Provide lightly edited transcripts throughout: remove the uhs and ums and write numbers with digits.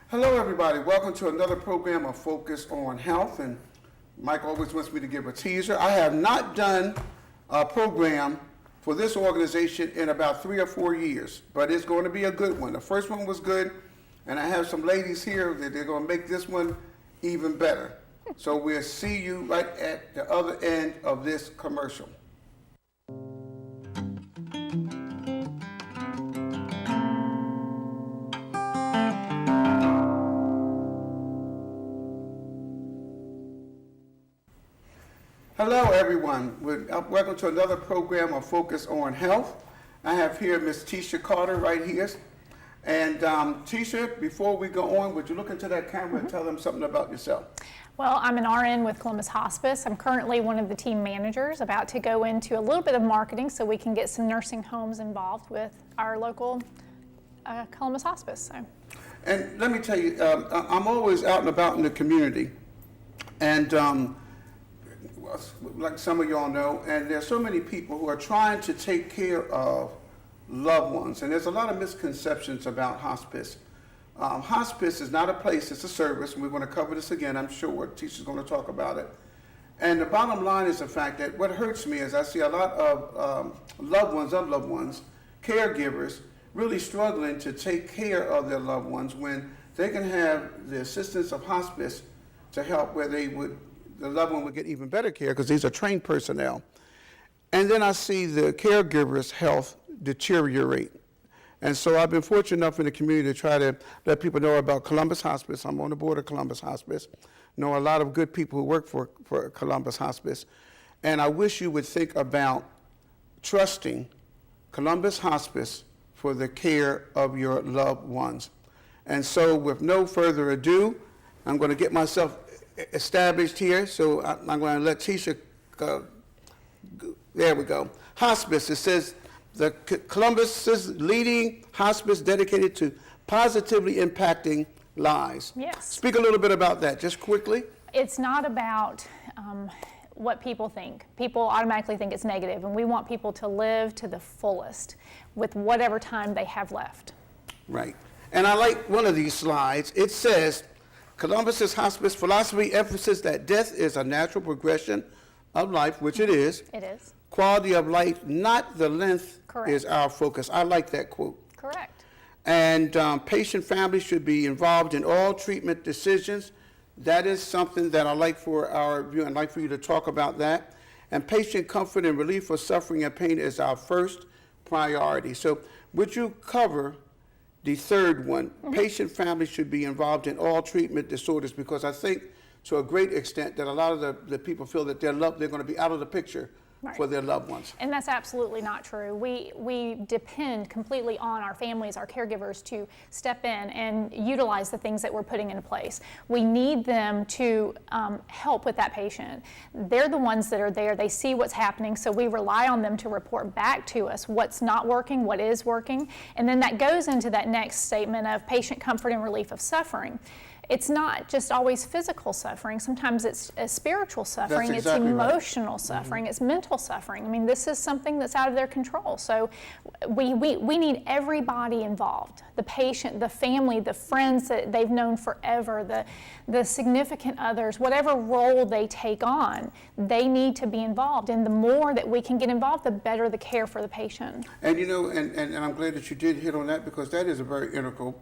Hello, everybody. Welcome to another program of Focus on Health. And Mike always wants me to give a teaser. I have not done a program for this organization in about 3 or 4 years, but it's going to be a good one. The first one was good, and I have some ladies here that they're going to make this one even better. So we'll see you right at the other end of this commercial. Hello, everyone. Welcome to another program of Focus on Health. I have here Ms. Tisha Carter right here. And Tisha, before we go on, would you look into that camera and tell them something about yourself? Well, I'm an RN with Columbus Hospice. I'm currently one of the team managers, about to go into a little bit of marketing so we can get some nursing homes involved with our local Columbus Hospice. So. And let me tell you, I'm always out and about in the community. And like some of y'all know, and there's so many people who are trying to take care of loved ones, and there's a lot of misconceptions about hospice. Hospice is not a place, it's a service, and we're going to cover this again, I'm sure. Tisha's going to talk about it. And the bottom line is the fact that what hurts me is I see a lot of loved ones, caregivers, really struggling to take care of their loved ones when they can have the assistance of hospice to help where the loved one would get even better care because these are trained personnel. And then I see the caregiver's health deteriorate. And so I've been fortunate enough in the community to try to let people know about Columbus Hospice. I'm on the board of Columbus Hospice. Know a lot of good people who work for Columbus Hospice. And I wish you would think about trusting Columbus Hospice for the care of your loved ones. And so with no further ado, I'm going to get myself established here, so I'm going to let Tisha go. There we go. Hospice, it says the Columbus's leading hospice dedicated to positively impacting lives. Yes. Speak a little bit about that, just quickly. It's not about what people think. People automatically think it's negative, and we want people to live to the fullest with whatever time they have left. Right. And I like one of these slides. It says, Columbus's hospice philosophy emphasizes that death is a natural progression of life, which it is. It is. Quality of life, not the length, Correct. is our focus. I like that quote. Correct. And patient families should be involved in all treatment decisions. That is something that I like for our review, and I'd like for you to talk about that. And patient comfort and relief for suffering and pain is our first priority. So would you cover the third one? Patient families should be involved in all treatment disorders, because I think to a great extent that a lot of the people feel that they're going to be out of the picture for their loved ones. And that's absolutely not true. We depend completely on our families, our caregivers, to step in and utilize the things that we're putting into place. We need them to help with that patient. They're the ones that are there. They see what's happening, so we rely on them to report back to us what's not working, what is working, and then that goes into that next statement of patient comfort and relief of suffering. It's not just always physical suffering. Sometimes it's spiritual suffering. That's exactly it's right. Emotional suffering. It's mental suffering. I mean, this is something that's out of their control. So we need everybody involved. The patient, the family, the friends that they've known forever, the significant others, whatever role they take on, they need to be involved. And the more that we can get involved, the better the care for the patient. And you know, and I'm glad that you did hit on that, because that is a very integral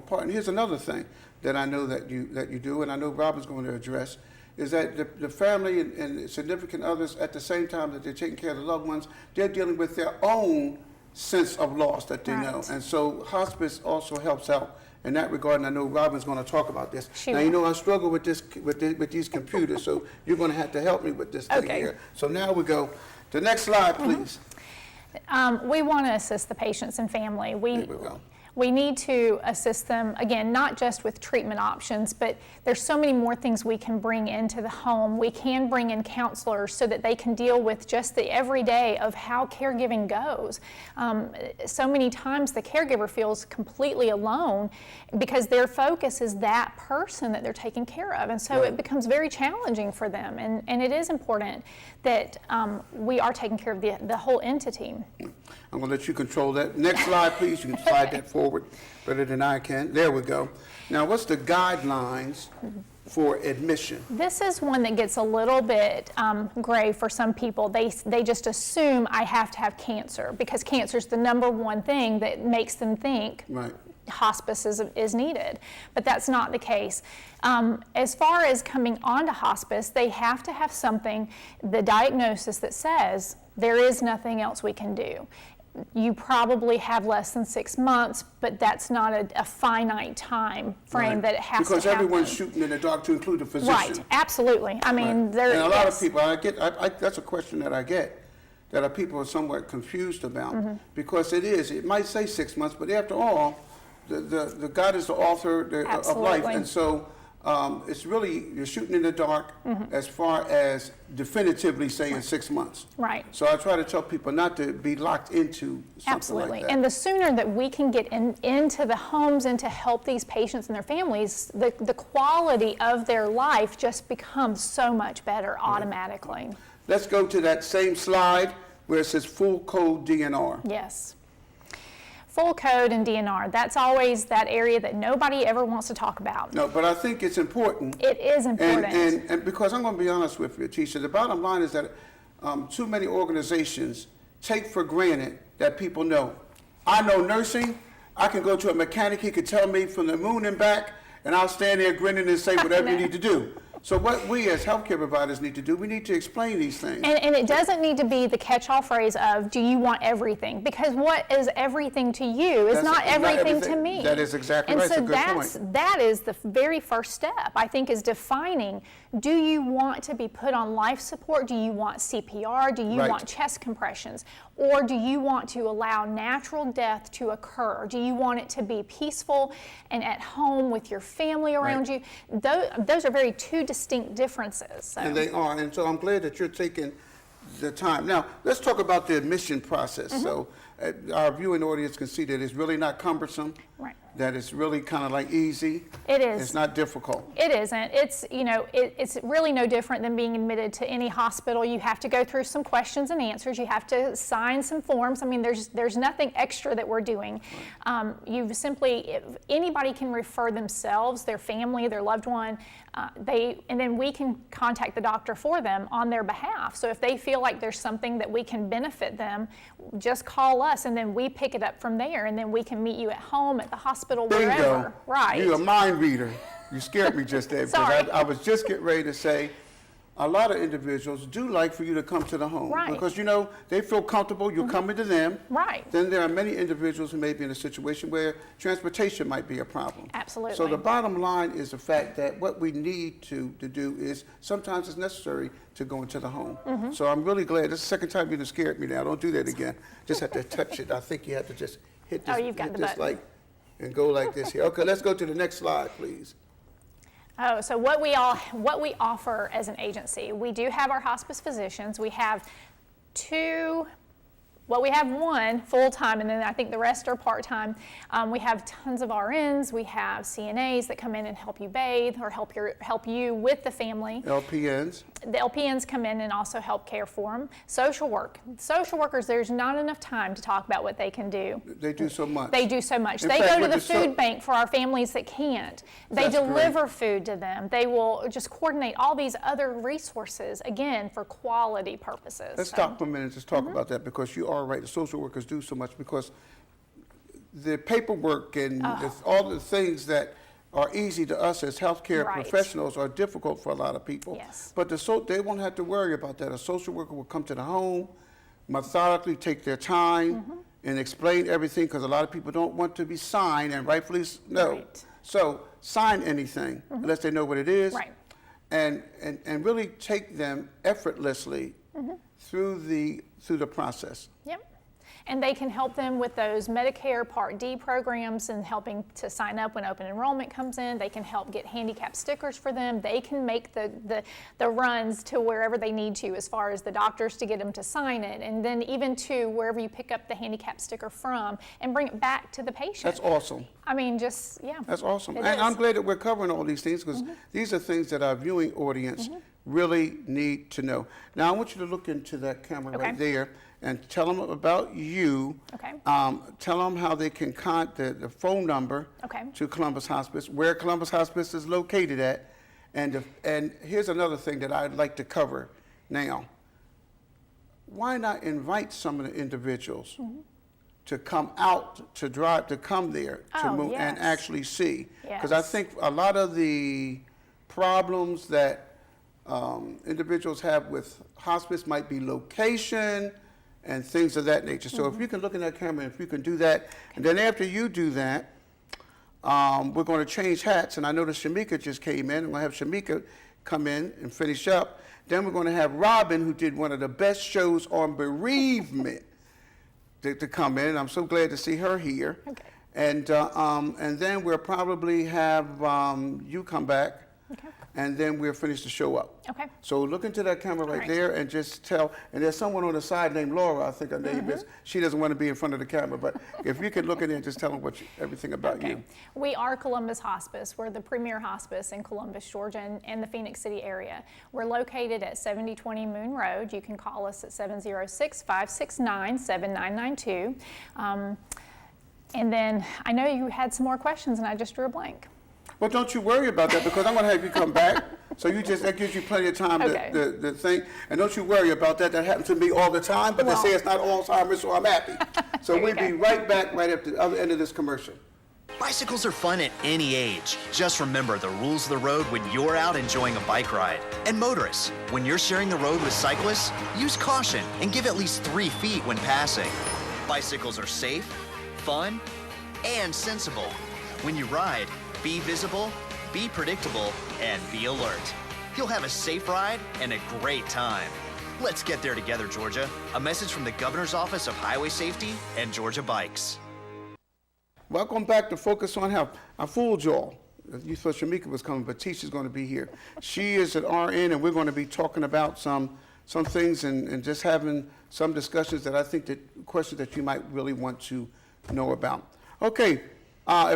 part. And here's another thing that I know that you do, and I know Robin's going to address, is that the family and significant others, at the same time that they're taking care of the loved ones, they're dealing with their own sense of loss that they know. And so hospice also helps out in that regard, and I know Robin's going to talk about this. Now, you know, I struggle with this with these computers, so you're going to have to help me with this thing here. So now we go. The next slide, please. We want to assist the patients and family. There we go. We need to assist them, again, not just with treatment options, but there's so many more things we can bring into the home. We can bring in counselors so that they can deal with just the everyday of how caregiving goes. So many times the caregiver feels completely alone because their focus is that person that they're taking care of. And so it becomes very challenging for them. And it is important that we are taking care of the whole entity. I'm going to let you control that. Next slide, please. You can slide that forward. forward better than I can. There we go. Now, what's the guidelines for admission? This is one that gets a little bit gray for some people. They just assume I have to have cancer because cancer is the number one thing that makes them think Right. hospice is needed, but that's not the case. As far as coming onto hospice, they have to have something, the diagnosis that says there is nothing else we can do. You probably have less than 6 months, but that's not a finite time frame Right. that it has Because to happen. everyone's shooting in the dark to include the physician. Right, absolutely. I mean, Right. there. And a lot of yes. people, that's a question that I get, that are people are somewhat confused about, Mm-hmm. because it might say 6 months, but after all, the God is the author of life, Absolutely. and so it's really, you're shooting in the dark Mm-hmm. as far as definitively saying 6 months. Right. So I try to tell people not to be locked into something Absolutely. like that. And the sooner that we can get into the homes and to help these patients and their families, the quality of their life just becomes so much better automatically. Let's go to that same slide where it says full code DNR. Yes. Full code and DNR, that's always that area that nobody ever wants to talk about. No, but I think it's important. It is important. And because I'm going to be honest with you, Tisha, the bottom line is that too many organizations take for granted that people know. I know nursing. I can go to a mechanic. He could tell me from the moon and back, and I'll stand there grinning and say whatever you need to do. So what we as healthcare providers need to do, we need to explain these things. And it doesn't need to be the catch-all phrase of, do you want everything? Because what is everything to you is not everything to me. That is exactly right. And so That's a good point. that is the very first step, I think, is defining, do you want to be put on life support? Do you want CPR? Do you Right. want chest compressions? Or do you want to allow natural death to occur? Do you want it to be peaceful and at home with your family around Right. you? Those are very two distinct differences. So. And they are, and so I'm glad that you're taking the time. Now, let's talk about the admission process. Mm-hmm. So our viewing audience can see that it's really not cumbersome, Right. that it's really kind of like easy. It is. It's not difficult. It isn't. It's, it's really no different than being admitted to any hospital. You have to go through some questions and answers. You have to sign some forms. I mean, there's nothing extra that we're doing. You've simply, anybody can refer themselves, their family, their loved one, and then we can contact the doctor for them on their behalf. So if they feel like there's something that we can benefit them, just call us, and then we pick it up from there, and then we can meet you at home, at the hospital, wherever. Bingo. Right. You're a mind reader. You scared me just there because Sorry. I was just getting ready to say, a lot of individuals do like for you to come to the home Right. because they feel comfortable. You're coming to them. Right. Then there are many individuals who may be in a situation where transportation might be a problem. Absolutely. So the bottom line is the fact that what we need to do is sometimes it's necessary to go into the home. Mm-hmm. So I'm really glad. This is the second time you scared me now. Don't do that again. Just have to touch it. I think you have to just hit this, you've got hit the this button. like, and go like this here. Okay, let's go to the next slide, please. Oh, so what we offer as an agency, we do have our hospice physicians. We have we have one full-time, and then I think the rest are part-time. We have tons of RNs. We have CNAs that come in and help you bathe or help you with the family. LPNs. The LPNs come in and also help care for them. Social workers, there's not enough time to talk about what they can do. They do so much. They do so much. In They fact, go to with the the so- food bank for our families that can't. They That's deliver food to them. They will just coordinate all these other resources, again, for quality purposes. Let's So- stop for a minute and just talk about that because you are right. The social workers do so much because the paperwork and all the things that are easy to us as healthcare Right. professionals are difficult for a lot of people. Yes. But they won't have to worry about that. A social worker will come to the home, methodically take their time and explain everything because a lot of people don't want to be signed, and rightfully no. Right. So sign anything unless they know what it is. Right. And really take them effortlessly through the process. Yep. And they can help them with those Medicare Part D programs and helping to sign up when open enrollment comes in. They can help get handicap stickers for them. They can make the runs to wherever they need to as far as the doctors to get them to sign it, and then even to wherever you pick up the handicap sticker from and bring it back to the patient. That's awesome. I mean, just, yeah. That's awesome. It And is. I'm glad that we're covering all these things because these are things that our viewing audience really need to know. Now, I want you to look into that camera Okay. right there, and tell them about you. Okay. Tell them how they can contact the phone number Okay. to Columbus Hospice, where Columbus Hospice is located at. And here's another thing that I'd like to cover now. Why not invite some of the individuals to come out, to drive, to come there, to Oh, move and yes. actually see? Because I Yes. think a lot of the problems that individuals have with hospice might be location and things of that nature. So if you can look in that camera, if you can do that, and then after you do that, we're going to change hats, and I noticed Shamika just came in. I'm going to have Shamika come in and finish up. Then we're going to have Robin, who did one of the best shows on bereavement, to come in. I'm so glad to see her here. Okay. And then we'll probably have you come back, Okay. and then we'll finish the show up. Okay. So look into that camera right right. there and just tell. And there's someone on the side named Laura, I think her name is. She doesn't want to be in front of the camera, but if you could look in there and just tell them everything about you. We are Columbus Hospice. We're the premier hospice in Columbus, Georgia, and the Phoenix City area. We're located at 7020 Moon Road. You can call us at 706-569-7992. And then I know you had some more questions, and I just drew a blank. Well, don't you worry about that, because I'm going to have you come back. So that gives you plenty of time Okay. to think. And don't you worry about that. That happens to me all the time, but Well. they say it's not Alzheimer's, so I'm happy. So There you we'll be go. right back right at the other end of this commercial. Bicycles are fun at any age. Just remember the rules of the road when you're out enjoying a bike ride. And motorists, when you're sharing the road with cyclists, use caution and give at least 3 feet when passing. Bicycles are safe, fun, and sensible. When you ride, be visible, be predictable, and be alert. You'll have a safe ride and a great time. Let's get there together, Georgia. A message from the Governor's Office of Highway Safety and Georgia Bikes. Welcome back to Focus on Health. I fooled y'all. You thought Shamika was coming, but Tisha's going to be here. She is an RN, and we're going to be talking about some things and just having some discussions that I think questions that you might really want to know about. Okay,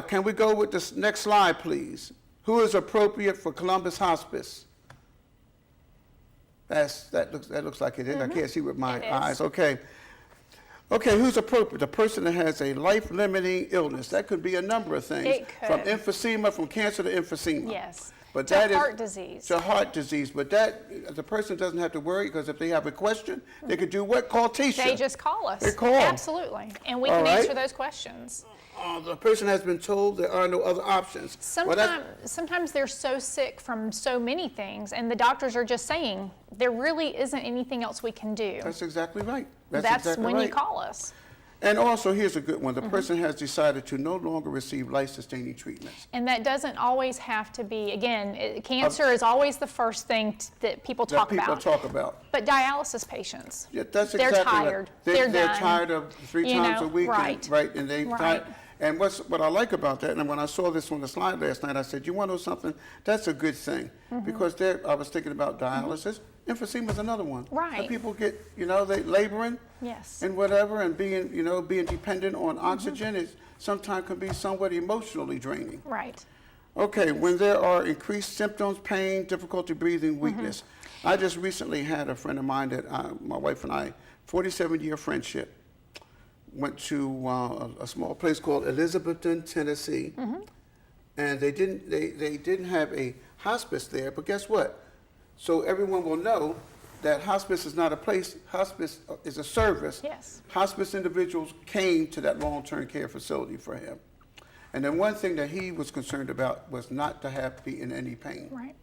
can we go with this next slide, please? Who is appropriate for Columbus Hospice? That looks like it is. I can't see with my It is. eyes. Okay. Okay, who's appropriate? The person that has a life-limiting illness. That could be a number of things. It could. From emphysema, from cancer to emphysema. Yes. But To that is heart disease. To heart disease. But the person doesn't have to worry, because if they have a question, they could do what? Call Tisha. They just call us. They call. Absolutely. And we All can right. answer those questions. The person has been told there are no other options. Well, Sometimes they're so sick from so many things, and the doctors are just saying there really isn't anything else we can do. that's exactly right. That's exactly when right. you call us. And also, here's a good one. The person has decided to no longer receive life-sustaining treatments. And that doesn't always have to be, again, cancer is always the first thing that people talk that people about. talk about. But dialysis patients, Yeah, that's they're exactly right. tired. They're done. tired of 3 You times know, a week. right. And they Right. tired. And what I like about that, and when I saw this on the slide last night, I said, you want to know something? That's a good thing. Because I was thinking about dialysis. Emphysema is another one. Right. And people get, they laboring Yes. and whatever, and being dependent on oxygen is sometimes can be somewhat emotionally draining. Right. Okay, when there are increased symptoms, pain, difficulty breathing, weakness. I just recently had a friend of mine that my wife and I, 47-year friendship, went to a small place called Elizabethton, Tennessee, and they didn't have a hospice there. But guess what? So everyone will know that hospice is not a place. Hospice is a service. Yes. Hospice individuals came to that long-term care facility for him. And then one thing that he was concerned about was not to have to be in any pain. Right.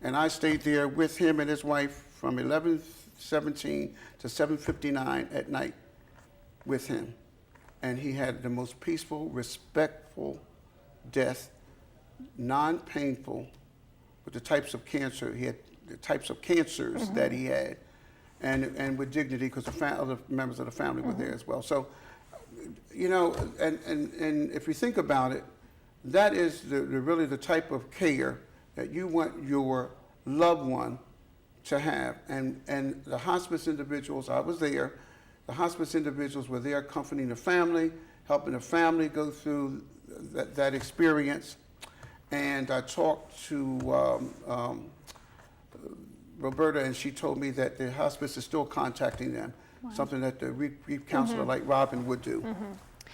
And I stayed there with him and his wife from 11:17 to 7:59 at night with him. And he had the most peaceful, respectful death, non-painful, with the types of cancer he had, the types of cancers that he had, and with dignity, because other members of the family were there as well. So, and if you think about it, that is really the type of care that you want your loved one to have. And the hospice individuals, I was there, the hospice individuals were there comforting the family, helping the family go through that experience. And I talked to Roberta, and she told me that the hospice is still contacting them something that the grief counselor like Robin would do.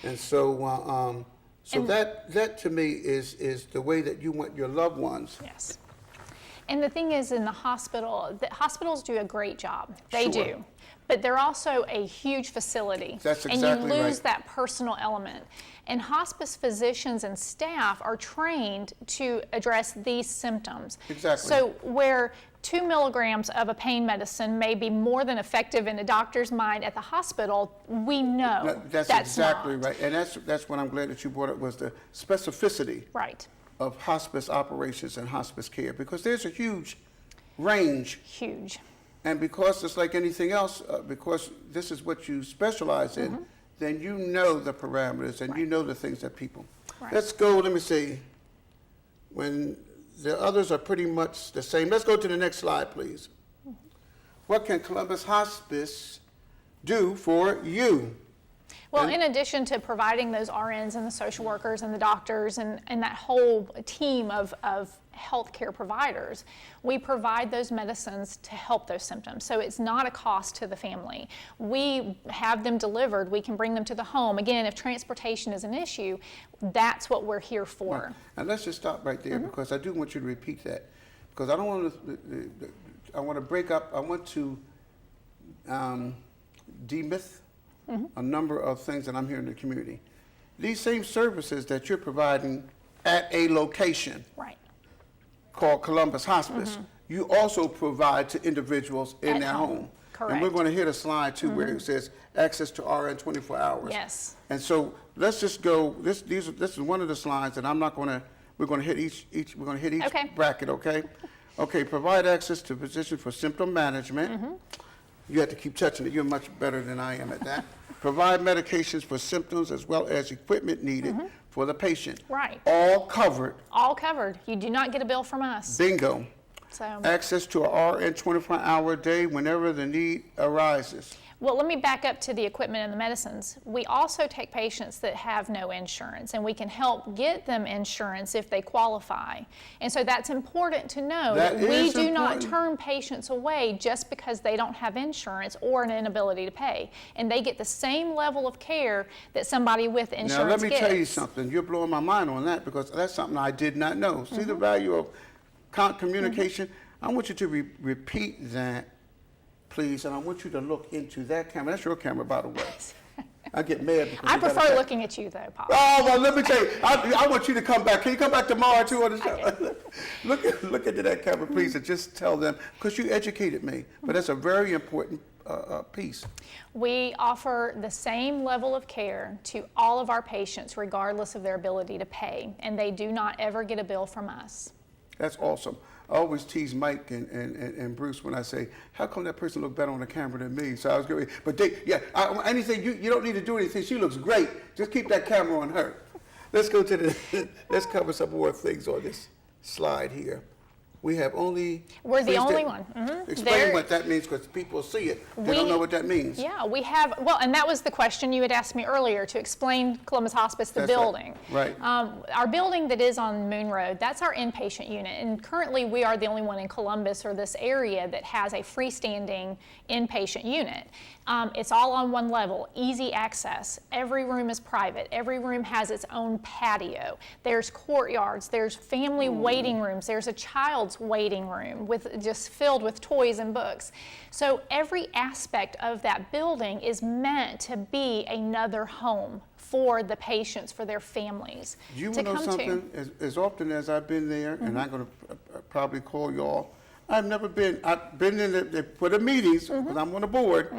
And so, that to me is the way that you want your loved ones. Yes. And the thing is, in the hospitals do a great job. They Sure. do. But they're also a huge facility. That's and exactly you lose right. that personal element. And hospice physicians and staff are trained to address these symptoms. Exactly. So where 2 milligrams of a pain medicine may be more than effective in a doctor's mind at the hospital, we know That's exactly not. right. And that's what I'm glad that you brought up, was the specificity Right. of hospice operations and hospice care, because there's a huge range. Huge. And because it's like anything else, because this is what you specialize in, then you know the parameters and you know the things that people. Right. Let's go, let me see. When the others are pretty much the same. Let's go to the next slide, please. What can Columbus Hospice do for you? Well, And- in addition to providing those RNs and the social workers and the doctors and that whole team of healthcare providers, we provide those medicines to help those symptoms. So it's not a cost to the family. We have them delivered. We can bring them to the home. Again, if transportation is an issue, that's what we're here for. And let's just stop right there, because I do want you to repeat that, because I don't want to. I want to break up. I want to demyth a number of things that I'm hearing in the community. These same services that you're providing at a location Right. called Columbus Hospice, you also provide to individuals in At their home. home. And Correct. we're going to hit a slide too where it says access to RN 24 hours. Yes. And so let's just go. This is one of the slides that I'm not going to. We're going to hit each. We're going to hit each Okay. bracket. Okay. Okay. Provide access to physician for symptom management. You have to keep touching it. You're much better than I am at that. Provide medications for symptoms as well as equipment needed for the patient. Right. All covered. All covered. You do not get a bill from us. Bingo. So. Access to a RN 24-hour day whenever the need arises. Well, let me back up to the equipment and the medicines. We also take patients that have no insurance, and we can help get them insurance if they qualify. And so that's important to know That that we is do not important. turn patients away just because they don't have insurance or an inability to pay. And they get the same level of care that somebody with insurance Now, let me gets. tell you something. You're blowing my mind on that, because that's something I did not know. See the value of communication? I want you to repeat that, please, and I want you to look into that camera. That's your camera, by the way. I get mad because I you got prefer a looking at you, though, Paul. Oh, well, let me tell you, I want you to come back. Can you come back tomorrow, too, on the show? Look into that camera, please, and just tell them, because you educated me. But that's a very important piece. We offer the same level of care to all of our patients, regardless of their ability to pay, and they do not ever get a bill from us. That's awesome. I always tease Mike and Bruce when I say, how come that person look better on the camera than me? So I was going, but anything, you don't need to do anything. She looks great. Just keep that camera on her. Let's go to let's cover some more things on this slide here. We have only. We're the please only take- one. Explain There- what that means, because people see it. They don't know what that means. Yeah, we have, well, and that was the question you had asked me earlier to explain Columbus Hospice, the That's right. building. Right. Our building that is on Moon Road, that's our inpatient unit. And currently we are the only one in Columbus or this area that has a freestanding inpatient unit. It's all on one level, easy access. Every room is private. Every room has its own patio. There's courtyards, there's family waiting rooms, there's a child's waiting room with just filled with toys and books. So every aspect of that building is meant to be another home for the patients, for their families Do you to want to know come to. something? As often as I've been there, and I'm going to probably call y'all, I've been in for the meetings, because I'm on the board.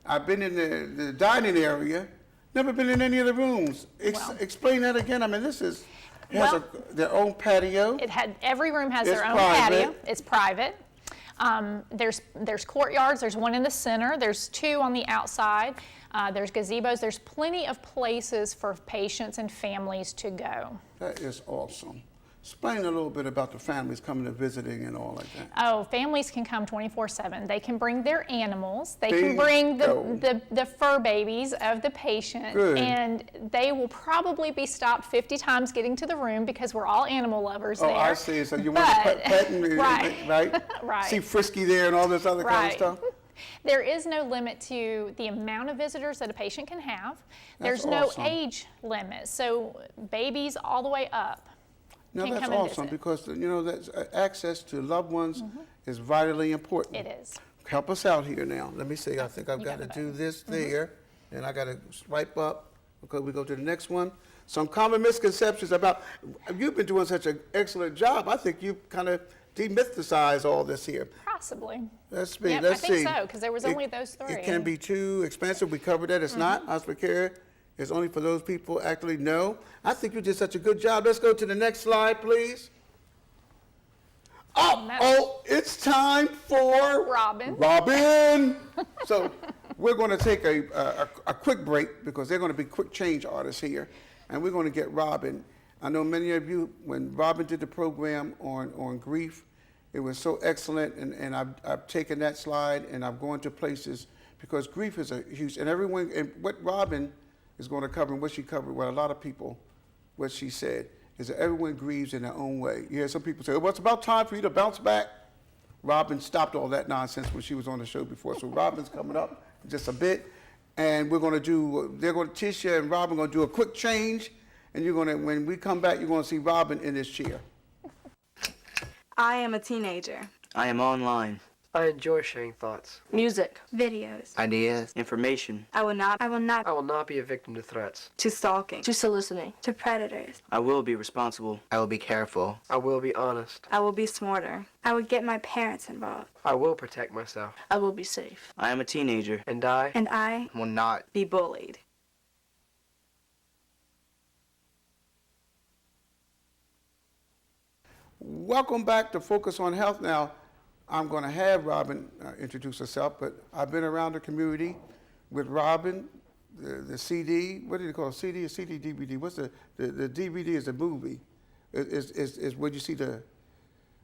I've been in the dining area, never been in any of the rooms. Well- Explain that again. I mean, it has Well- their own patio. Every room has It's their own private. patio. It's private. There's courtyards. There's one in the center. There's two on the outside. There's gazebos. There's plenty of places for patients and families to go. That is awesome. Explain a little bit about the families coming and visiting and all like that. Oh, families can come 24/7. They can bring their animals. They can bring Bingo. the fur babies of the patient. Good. And they will probably be stopped 50 times getting to the room because we're all animal lovers Oh, there. I see. So you want to But- pet and right. right? Right. See Frisky there and all this other kind of Right. stuff. There is no limit to the amount of visitors that a patient can have. There's That's no awesome. age limit, so babies all the way up No, can that's come and awesome visit. because, that's, access to loved ones is vitally important. It is. Help us out here now. Let me see. I think I've You got got to it. do this there, and I got to swipe up. Okay, we go to the next one. Some common misconceptions about, you've been doing such an excellent job. I think you kind of demythicized all this here. Possibly. Let's see. Yep, Let's I think see. so, because there was It- only those three. It can be too expensive. We covered that. It's not. Hospital care is only for those people who actually know. I think you did such a good job. Let's go to the next slide, please. Oh, it's time for Robin. Robin. So we're going to take a quick break because they're going to be quick change artists here, and we're going to get Robin. I know many of you, when Robin did the program on grief, it was so excellent, and I've taken that slide and I'm going to places because grief is a huge, and everyone, and what Robin is going to cover and what she covered, what a lot of people, what she said, is that everyone grieves in their own way. You hear some people say, well, it's about time for you to bounce back. Robin stopped all that nonsense when she was on the show before. So Robin's coming up in just a bit, and we're going to do, Tisha and Robin are going to do a quick change, and you're going to, when we come back, you're going to see Robin in this chair. I am a teenager. I am online. I enjoy sharing thoughts, Music, videos. Ideas. Information. I will not I will not be a victim to threats. to stalking, to soliciting, to predators. I will be responsible. I will be careful. I will be honest. I will be smarter. I would get my parents involved. I will protect myself. I will be safe. I am a teenager. And I And I Will not. be bullied. Welcome back to Focus on Health. Now, I'm going to have Robin introduce herself, but I've been around the community with Robin, the CD, what do you call it, CD or CD DVD? What's the DVD is a movie, is where you see the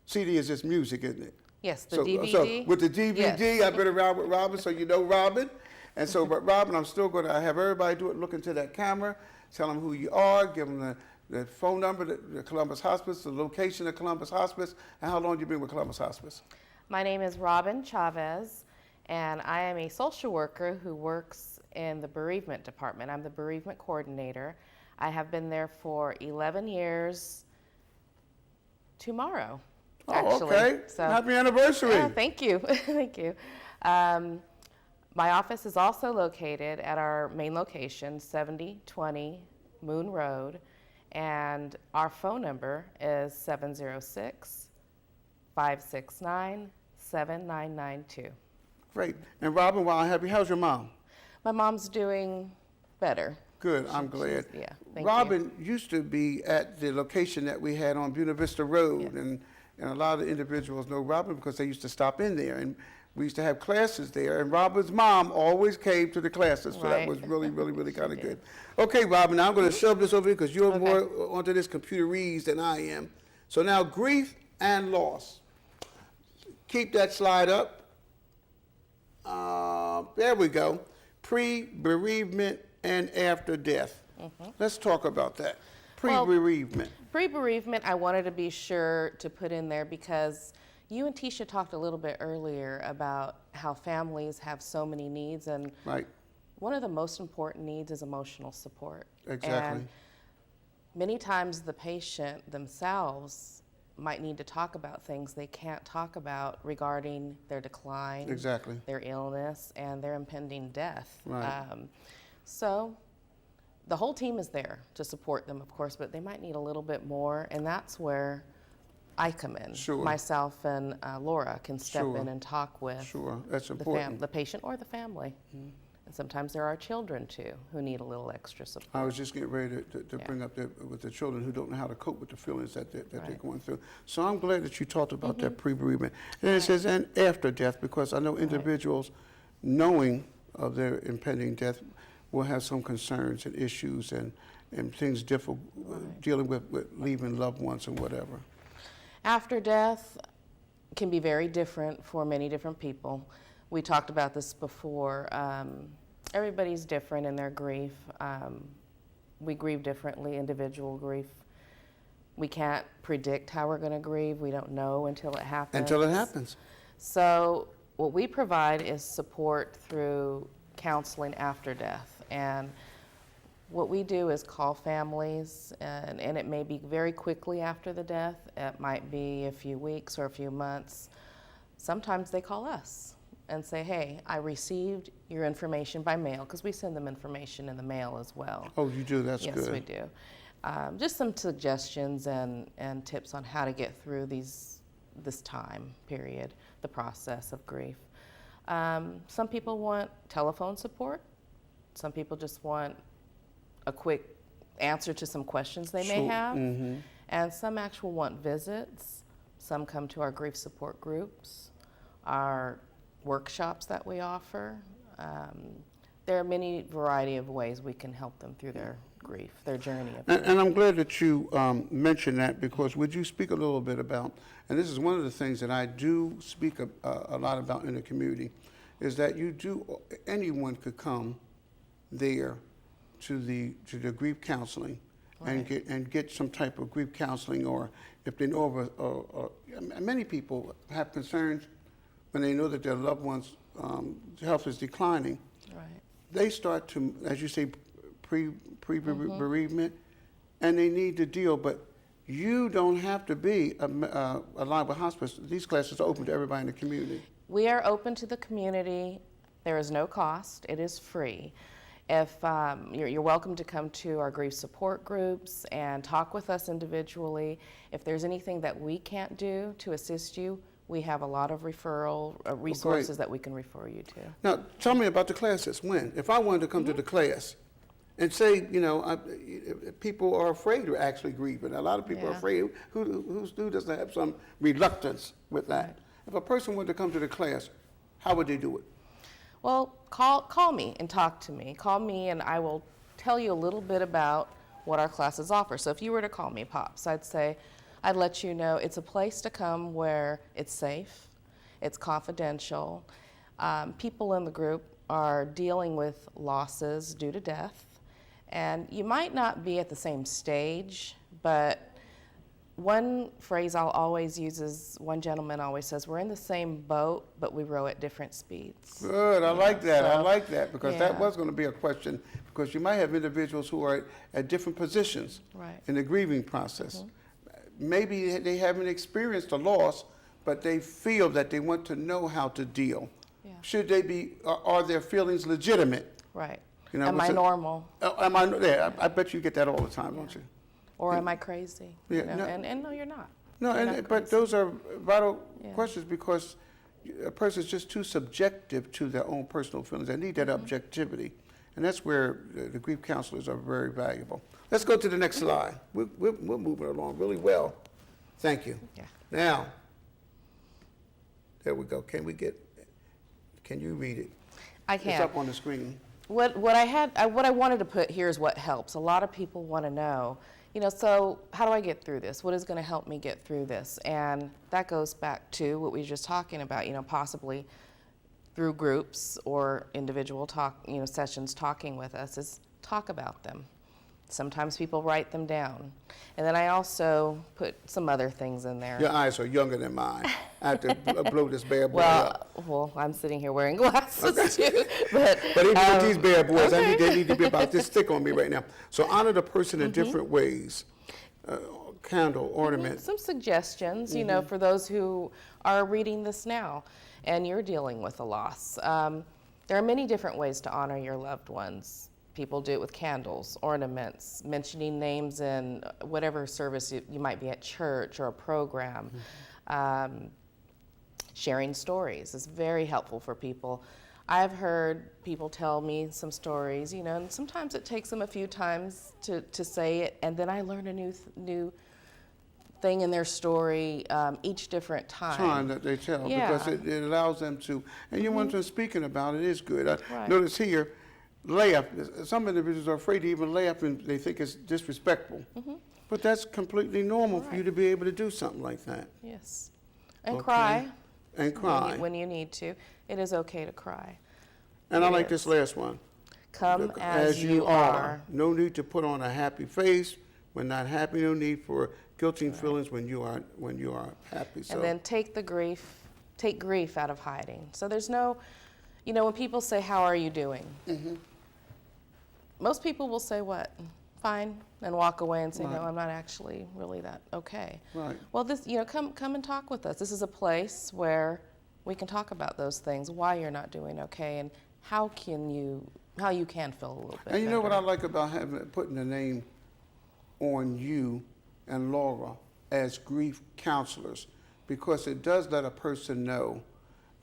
CD is just music, isn't it? Yes, the So DVD. with the DVD, Yes. I've been around with Robin, so you know Robin. And so, but Robin, I'm still going to have everybody do it, look into that camera, tell them who you are, give them the phone number, the Columbus Hospice, the location of Columbus Hospice, and how long you been with Columbus Hospice. My name is Robin Chavez, and I am a social worker who works in the bereavement department. I'm the bereavement coordinator. I have been there for 11 years tomorrow, actually. Oh, okay. Happy anniversary. Yeah, thank you. Thank you. My office is also located at our main location, 7020 Moon Road, and our phone number is 706-569-7992. Great. And Robin, while I have you, how's your mom? My mom's doing better. Good, I'm glad. Yeah, thank you. Robin used to be at the location that we had on Buena Vista Road, Yes. and a lot of individuals know Robin because they used to stop in there, and we used to have classes there, and Robin's mom always came to the classes, so that Right. was really, really, really kind of good. Okay, Robin, now I'm going to shove this over here because you're more onto this computerese than I am. So now, grief and loss. Keep that slide up. There we go. Pre-bereavement and after death. Let's talk about that. Well, Pre-bereavement. Pre-bereavement, I wanted to be sure to put in there because you and Tisha talked a little bit earlier about how families have so many needs, and Right. one of the most important needs is emotional support. Exactly. And many times the patient themselves might need to talk about things they can't talk about regarding their decline, Exactly. their illness, and their impending death. Right. So the whole team is there to support them, of course, but they might need a little bit more, and that's where I come in. Sure. Myself and Laura can step Sure. in and talk with Sure, that's the, important. the patient or the family. And sometimes there are children too who need a little extra support. I was just getting ready to Yeah. bring up with the children who don't know how to cope with the feelings that they're Right. going through. So I'm glad that you talked about that pre-bereavement. And it says, and after death, because I know individuals knowing of their impending death will have some concerns and issues and things dealing with leaving loved ones and whatever. After death can be very different for many different people. We talked about this before. Everybody's different in their grief. We grieve differently, individual grief. We can't predict how we're going to grieve. We don't know until it happens. Until it happens. So What we provide is support through counseling after death. And what we do is call families, and it may be very quickly after the death. It might be a few weeks or a few months. Sometimes they call us and say, hey, I received your information by mail, because we send them information in the mail as well. Oh, you do? That's Yes, good. we do. Just some suggestions and tips on how to get through this time period, the process of grief. Some people want telephone support. Some people just want a quick answer to some questions they may Sure. have. And some actually want visits. Some come to our grief support groups, our workshops that we offer. There are many variety of ways we can help them through their grief, their journey of grief. And I'm glad that you mentioned that, because would you speak a little bit about, and this is one of the things that I do speak a lot about in the community, is that anyone could come there to the grief counseling and get some type of grief counseling, or if they know many people have concerns when they know that their loved one's health is declining. Right. They start to, as you say, pre-bereavement, and they need to deal. But you don't have to be alive with hospice. These classes are open to everybody in the community. We are open to the community. There is no cost. It is free. If you're welcome to come to our grief support groups and talk with us individually. If there's anything that we can't do to assist you, we have a lot of referral resources that we can refer you to. Now, tell me about the classes. When? If I wanted to come to the class, and say, people are afraid to actually grieve, and a lot of people are afraid. Who doesn't have some reluctance with that? Right. If a person wanted to come to the class, how would they do it? Well, call me and talk to me. Call me and I will tell you a little bit about what our classes offer. So if you were to call me, Pops, I'd let you know it's a place to come where it's safe, it's confidential. People in the group are dealing with losses due to death, and you might not be at the same stage, but one phrase I'll always use is, one gentleman always says, we're in the same boat, but we row at different speeds. Good, I like that. I like that, because that yeah. was going to be a question, because you might have individuals who are at different positions Right. in the grieving process. Maybe they haven't experienced a loss, but they feel that they want to know how to deal. Yeah. Should they be, are their feelings legitimate? Right. You know, Am I normal? I bet you get that all the time, don't you? Or am I crazy? Yeah, You know, no. and no, you're not. No, You're not but crazy. those are vital Yeah. questions, because a person's just too subjective to their own personal feelings. They need that Mm-hmm. objectivity, and that's where the grief counselors are very valuable. Let's go to the next slide. We're moving along really well. Thank you. Yeah. Now, there we go. Can you read it? I It's can. up on the screen. What I wanted to put here is what helps. A lot of people want to know, so how do I get through this? What is going to help me get through this? And that goes back to what we were just talking about, possibly through groups or individual sessions talking with us, is talk about them. Sometimes people write them down. And then I also put some other things in there. Your eyes are younger than mine. I have to blow this bad boy up. Well, I'm sitting here wearing glasses too. But But even with these bad boys, okay. they need to be about this thick on me right now. So honor the person in different ways. Candle, ornament. Some suggestions, for those who are reading this now and you're dealing with a loss. There are many different ways to honor your loved ones. People do it with candles, ornaments, mentioning names in whatever service you might be at, church or a program. Sharing stories is very helpful for people. I've heard people tell me some stories, and sometimes it takes them a few times to say it, and then I learn a new thing in their story each different time. That they tell, Yeah. because it allows them to, and you want them speaking about it is good. I Right. notice here, laugh. Some individuals are afraid to even laugh, and they think it's disrespectful. But that's completely normal for you to be able to do something like that. Yes. And Okay. cry. And cry. When you need to. It is okay to cry. And I It like is. this last one. Come Look, as you are. No need to put on a happy face when not happy. No need for guilty feelings when you are happy. So And then take the grief take grief out of hiding. So there's no, you know, when people say, "How are you doing?" Most people will say, "What? Fine," and walk away and say, Right. "No, I'm not actually really that okay." Right. Well, this, you know, come and talk with us. This is a place where we can talk about those things, why you're not doing okay, and how you can feel a little bit And you know what I better. like about putting the name on you and Laura as grief counselors, because it does let a person know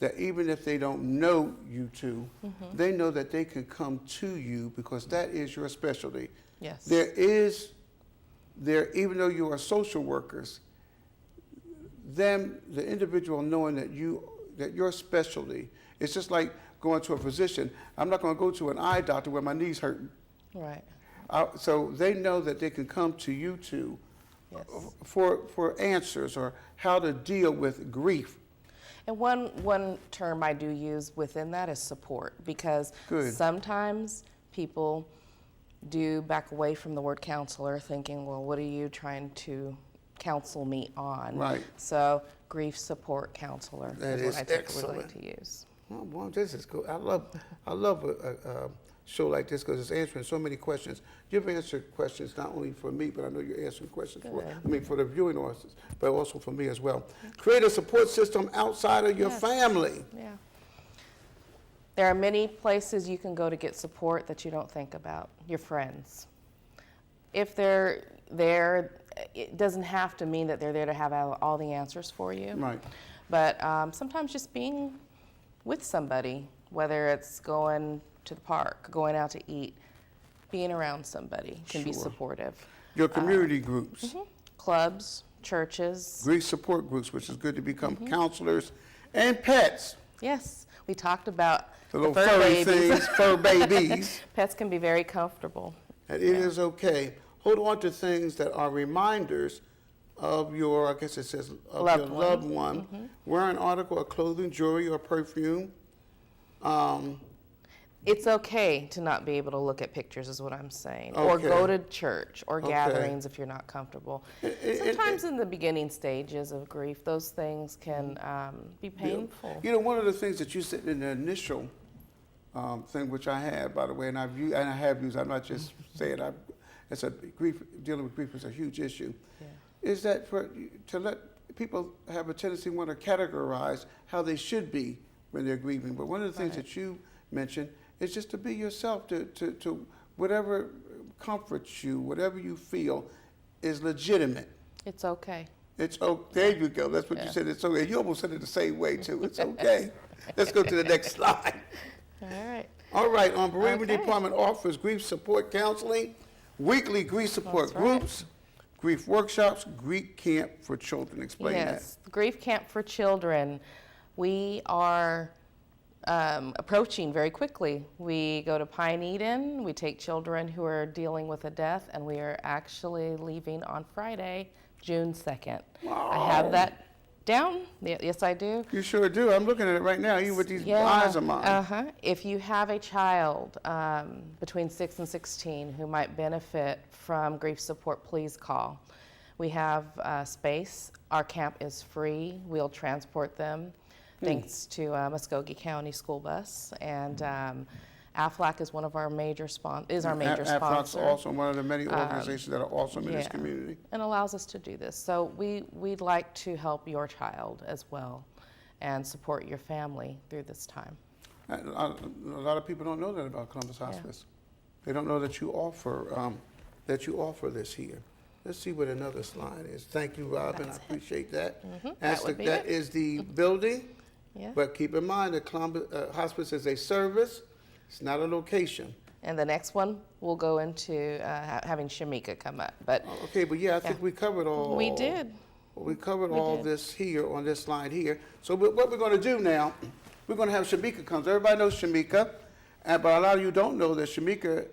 that even if they don't know you two, they know that they can come to you because that is your specialty. Yes. Even though you are social workers, the individual knowing that your specialty, it's just like going to a physician. I'm not going to go to an eye doctor where my knee's hurting. Right. So they know that they can come to you two Yes. for answers or how to deal with grief. And one term I do use within that is support, because Good. sometimes people do back away from the word counselor thinking, well, what are you trying to counsel me on? Right. So grief support counselor That is is what I typically like excellent. to use. Oh, boy, this is cool. I love a show like this because it's answering so many questions. You've answered questions not only for me, but I know you're answering questions for the viewing audience, but also for me as well. Create a support system outside of your Yes. family. Yeah. There are many places you can go to get support that you don't think about. Your friends. If they're there, it doesn't have to mean that they're there to have all the answers for you. Right. But sometimes just being with somebody, whether it's going to the park, going out to eat, being around somebody can be Sure. supportive. Your community groups, Clubs, churches. grief support groups, which is good to become counselors, and pets. Yes, we talked about The little fur furry babies. things, fur babies. Pets can be very comfortable. And it is okay. Hold on to things that are reminders of your, I guess it says, of Loved your one. loved one. Wear an article of clothing, jewelry, or perfume. It's okay to not be able to look at pictures, is what I'm saying. Or Okay. go to church or Okay. gatherings if you're not comfortable. Sometimes in the beginning stages of grief, those things can be painful. You know, one of the things that you said in the initial thing, which I have, by the way, and I have used, I'm not just saying it's a grief, dealing with grief is a huge issue, is that to let people have a tendency to want to categorize how they should be when they're grieving. But one of the things that you mentioned is just to be yourself, to whatever comforts you, whatever you feel is legitimate. It's okay. It's okay. There you go. That's what you said. It's okay. You almost said it the same way too. It's okay. Let's go to the next slide. All right. All right. Bereavement Okay. Department offers grief support counseling, weekly grief support That's right. groups, grief workshops, grief camp for children. Explain Yes, the Grief Camp for Children. We are approaching very quickly. We go to Pine Eden. We take children who are dealing with a death, and we are actually leaving on Friday, June 2nd. I have that down. Yes, I do. that. You sure do. I'm looking at it right now, even with these eyes of mine. Uh-huh. If you have a child between 6 and 16 who might benefit from grief support, please call. We have space. Our camp is free. We'll transport them thanks to Muskogee County School Bus. And AFLAC is one of our major AFLAC's sponsor. also one of the many organizations that are awesome in this yeah. community. And allows us to do this. So we'd like to help your child as well and support your family through this time. A lot of people don't know that about Columbus Hospice. They don't know that you offer this here. Let's see what another slide is. Thank you, Robin. I appreciate that. That is the building. Yeah. But keep in mind that Columbus Hospice is a service. It's not a location. And the next one, we'll go into having Shamika come up. But Okay, but yeah, I think we covered all. we did. We covered all this here on this slide here. So what we're going to do now, we're going to have Shamika come. Everybody knows Shamika, but a lot of you don't know that Shamika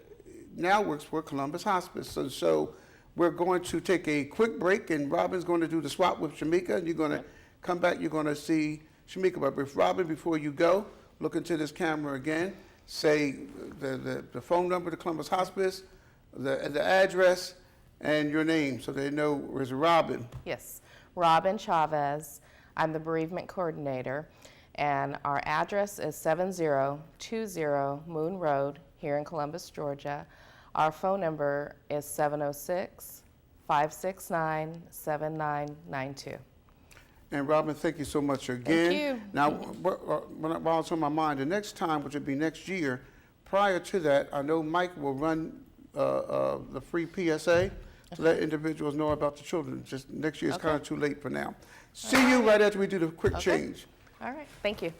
now works for Columbus Hospice. And so we're going to take a quick break, and Robin's going to do the swap with Shamika, and you're going to come back, you're going to see Shamika. But if Robin, before you go, look into this camera again, say the phone number to Columbus Hospice, the address, and your name, so they know where's Robin. Yes. Robin Chavez. I'm the bereavement coordinator, and our address is 7020 Moon Road here in Columbus, Georgia. Our phone number is 706-569-7992. And Robin, thank you so much again. you. Now, while it's on my mind, the next time, which would be next year, prior to that, I know Mike will run the free PSA to let individuals know about the children. Just next year is kind of too late for now. See you right after we do the quick change. All right, thank you.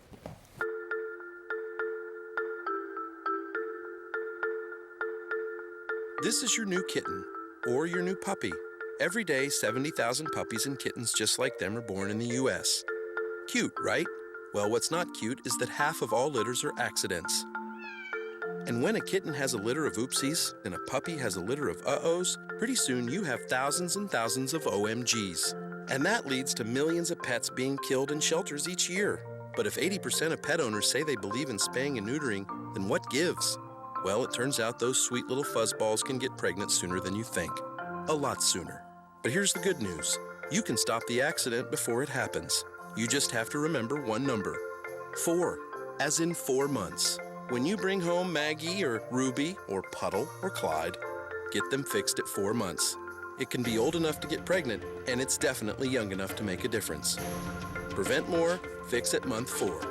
This is your new kitten, or your new puppy. Every day, 70,000 puppies and kittens just like them are born in the U.S. Cute, right? Well, what's not cute is that half of all litters are accidents. And when a kitten has a litter of oopsies and a puppy has a litter of uh-ohs, pretty soon you have thousands and thousands of OMGs. And that leads to millions of pets being killed in shelters each year. But if 80% of pet owners say they believe in spaying and neutering, then what gives? Well, it turns out those sweet little fuzzballs can get pregnant sooner than you think. A lot sooner. But here's the good news. You can stop the accident before it happens. You just have to remember one number. 4, as in 4 months. When you bring home Maggie or Ruby or Puddle or Clyde, get them fixed at 4 months. It can be old enough to get pregnant, and it's definitely young enough to make a difference. Prevent more, fix at month 4.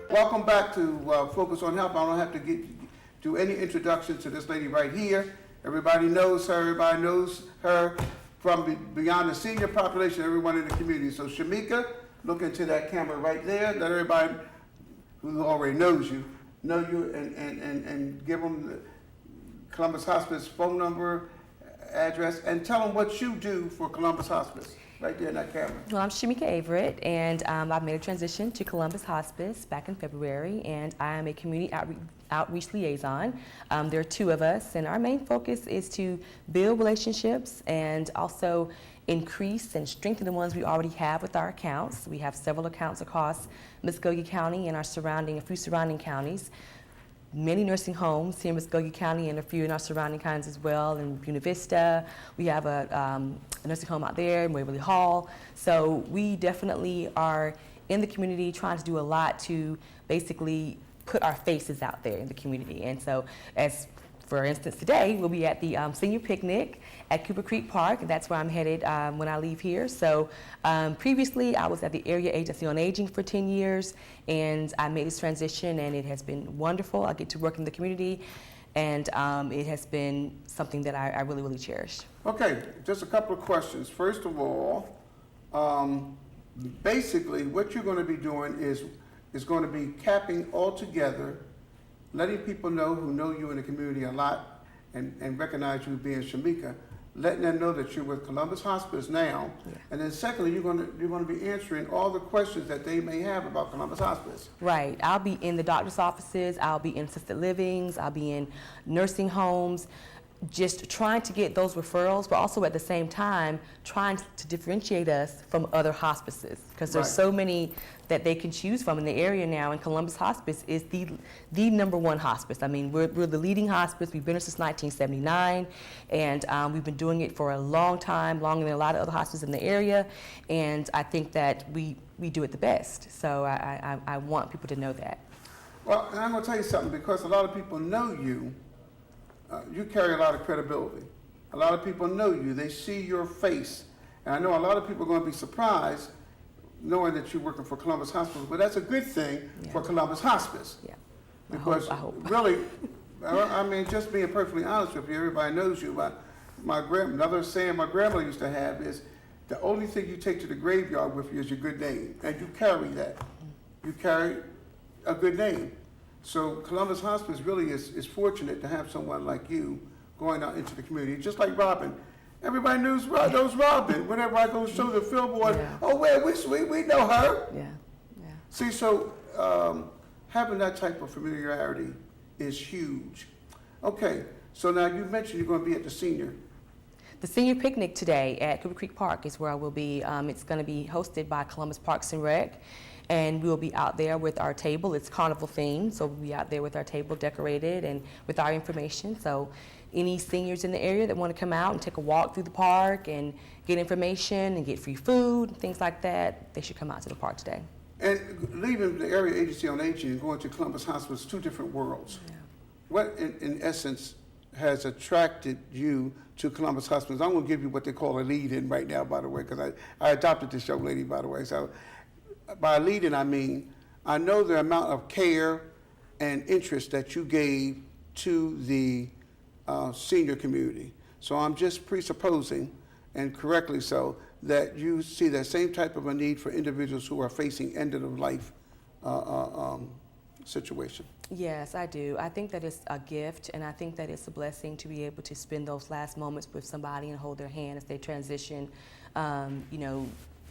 Welcome back to Focus on Health. I don't have to do any introduction to this lady right here. Everybody knows her. Everybody knows her from beyond the senior population, everyone in the community. So Shamika, look into that camera right there. Let everybody who already knows you know you, and give them the Columbus Hospice phone number, address, and tell them what you do for Columbus Hospice. Right there in that camera. Well, I'm Shamika Averett, and I've made a transition to Columbus Hospice back in February, and I am a community outreach liaison. There are 2 of us, and our main focus is to build relationships and also increase and strengthen the ones we already have with our accounts. We have several accounts across Muskogee County and a few surrounding counties. Many nursing homes here in Muskogee County and a few in our surrounding counties as well, in Buena Vista. We have a nursing home out there in Waverly Hall. So we definitely are in the community trying to do a lot to basically put our faces out there in the community. And so, as for instance, today we'll be at the senior picnic at Cooper Creek Park. That's where I'm headed when I leave here. So previously I was at the Area Agency on Aging for 10 years, and I made this transition, and it has been wonderful. I get to work in the community, and it has been something that I really, really cherish. Okay, just a couple of questions. First of all, basically what you're going to be doing is going to be capping all together, letting people know who know you in the community a lot and recognize you being Shamika, letting them know that you're with Columbus Hospice now, and then secondly, you're going to be answering all the questions that they may have about Columbus Hospice. Right. I'll be in the doctor's offices. I'll be in assisted livings. I'll be in nursing homes, just trying to get those referrals, but also at the same time trying to differentiate us from other hospices, because there's so many that they can choose from in the area now, and Columbus Hospice is the #1 hospice. I mean, we're the leading hospice. We've been here since 1979, and we've been doing it for a long time, longer than a lot of other hospices in the area, and I think that we do it the best. So I want people to know that. Well, and I'm going to tell you something, because a lot of people know you. You carry a lot of credibility. A lot of people know you. They see your face. And I know a lot of people are going to be surprised knowing that you're working for Columbus Hospice, but that's a good thing for Columbus Hospice. Yeah. Because I hope. really, I mean, just being perfectly honest with you, everybody knows you. Another saying my grandmother used to have is, the only thing you take to the graveyard with you is your good name. And you carry that. You carry a good name. So Columbus Hospice really is fortunate to have someone like you going out into the community, just like Robin. Everybody knows Robin. Whenever I go show the billboard, oh, well, we know her. Yeah. See, so having that type of familiarity is huge. Okay, so now you mentioned you're going to be at the senior. The senior picnic today at Cooper Creek Park is where I will be. It's going to be hosted by Columbus Parks and Rec. And we'll be out there with our table. It's carnival themed, so we'll be out there with our table decorated and with our information. So any seniors in the area that want to come out and take a walk through the park and get information and get free food, things like that, they should come out to the park today. And leaving the Area Agency on Aging and going to Columbus Hospital is two different worlds. Yeah. What, in essence, has attracted you to Columbus Hospitals? I'm going to give you what they call a lead-in right now, by the way, because I adopted this young lady, by the way. So by lead-in, I mean, I know the amount of care and interest that you gave to the senior community. So I'm just presupposing, and correctly so, that you see that same type of a need for individuals who are facing end-of-life situation. Yes, I do. I think that it's a gift, and I think that it's a blessing to be able to spend those last moments with somebody and hold their hand as they transition,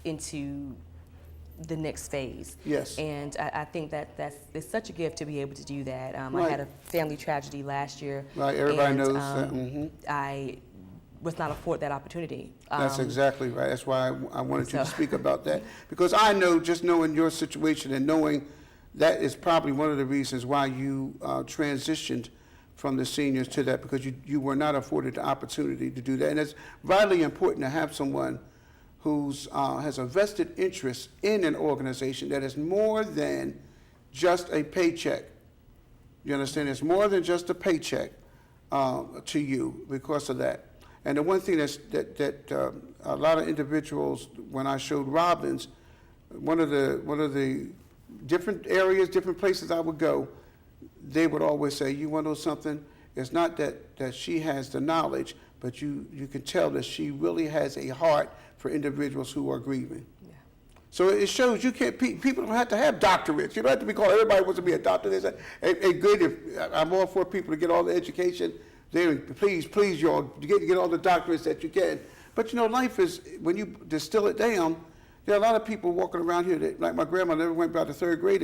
into the next phase. Yes. And I think that it's such a gift to be able to do that. Right. I had a family tragedy last year. Right, everybody and, knows that. Mm-hmm. I was not afforded that opportunity. That's exactly right. That's why I wanted you to speak about that. Because I know, just knowing your situation and knowing that is probably one of the reasons why you transitioned from the seniors to that, because you were not afforded the opportunity to do that. And it's vitally important to have someone who's has a vested interest in an organization that is more than just a paycheck. You understand? It's more than just a paycheck to you because of that. And the one thing that a lot of individuals, when I showed Robbins, one of the different areas, different places I would go, they would always say, "You want to know something? It's not that she has the knowledge, but you can tell that she really has a heart for individuals who are grieving." Yeah. So it shows you can't. People don't have to have doctorates. You don't have to be called. Everybody wants to be a doctor. They say, "Hey, good. If I'm all for people to get all the education, then please, y'all get all the doctorates that you can." But life is, when you distill it down, there are a lot of people walking around here that, like my grandma, never went about the third grade.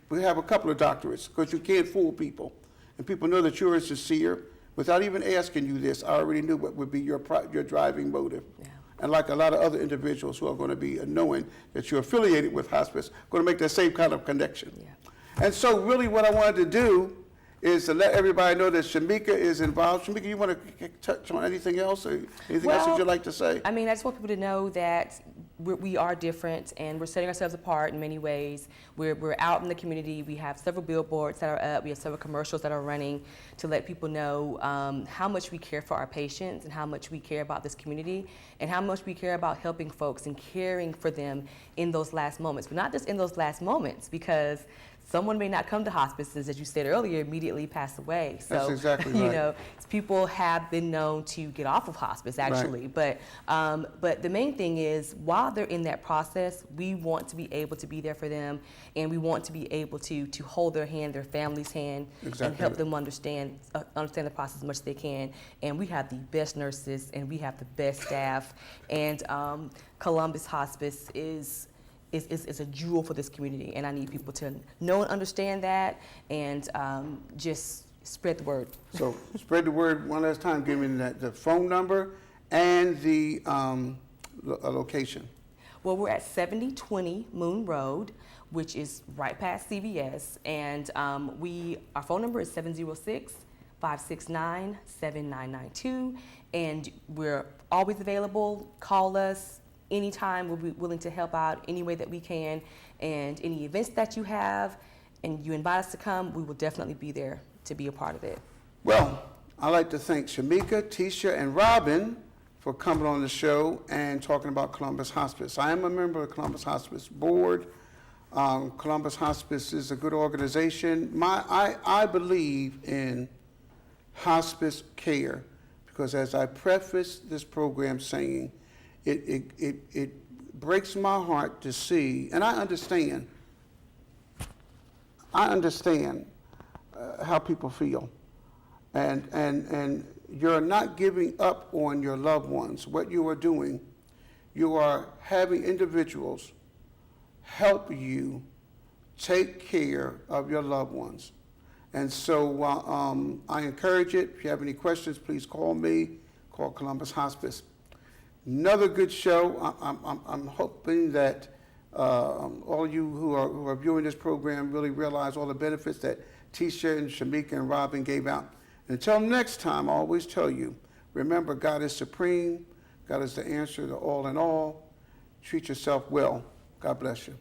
We have a couple of doctorates because you can't fool people, and people know that you're sincere. Without even asking you this, I already knew what would be your driving motive. Yeah. And like a lot of other individuals who are going to be knowing that you're affiliated with hospice, going to make that same kind of connection. Yeah. And so really what I wanted to do is to let everybody know that Shamika is involved. Shamika, you want to touch on anything else or anything else that you'd like to say? I mean, I just want people to know that we are different and we're setting ourselves apart in many ways. We're out in the community. We have several billboards that are up. We have several commercials that are running to let people know how much we care for our patients and how much we care about this community and how much we care about helping folks and caring for them in those last moments. But not just in those last moments, because someone may not come to hospice, as you said earlier, immediately pass away. So, that's exactly right. People have been known to get off of hospice, actually. Right. But the main thing is, while they're in that process, we want to be able to be there for them, and we want to be able to hold their hand, their family's hand, and help them understand the process as much as they can. And we have the best nurses, and we have the best staff, and Columbus Hospice is a jewel for this community, and I need people to know and understand that, and just spread the word. So spread the word one last time. Give me the phone number and the location. Well, we're at 7020 Moon Road, which is right past CVS, and our phone number is 706-569-7992, and we're always available. Call us anytime. We'll be willing to help out any way that we can, and any events that you have and you invite us to come, we will definitely be there to be a part of it. Well, I'd like to thank Shamika, Tisha, and Robin for coming on the show and talking about Columbus Hospice. I am a member of the Columbus Hospice Board. Columbus Hospice is a good organization. I believe in hospice care because, as I preface this program saying, it breaks my heart to see, and I understand how people feel, and you're not giving up on your loved ones. What you are doing, you are having individuals help you take care of your loved ones. And so I encourage it. If you have any questions, please call me, call Columbus Hospice. Another good show. I'm hoping that all you who are viewing this program really realize all the benefits that Tisha and Shamika and Robin gave out. Until next time, I always tell you, remember God is supreme. God is the answer to all in all. Treat yourself well. God bless you.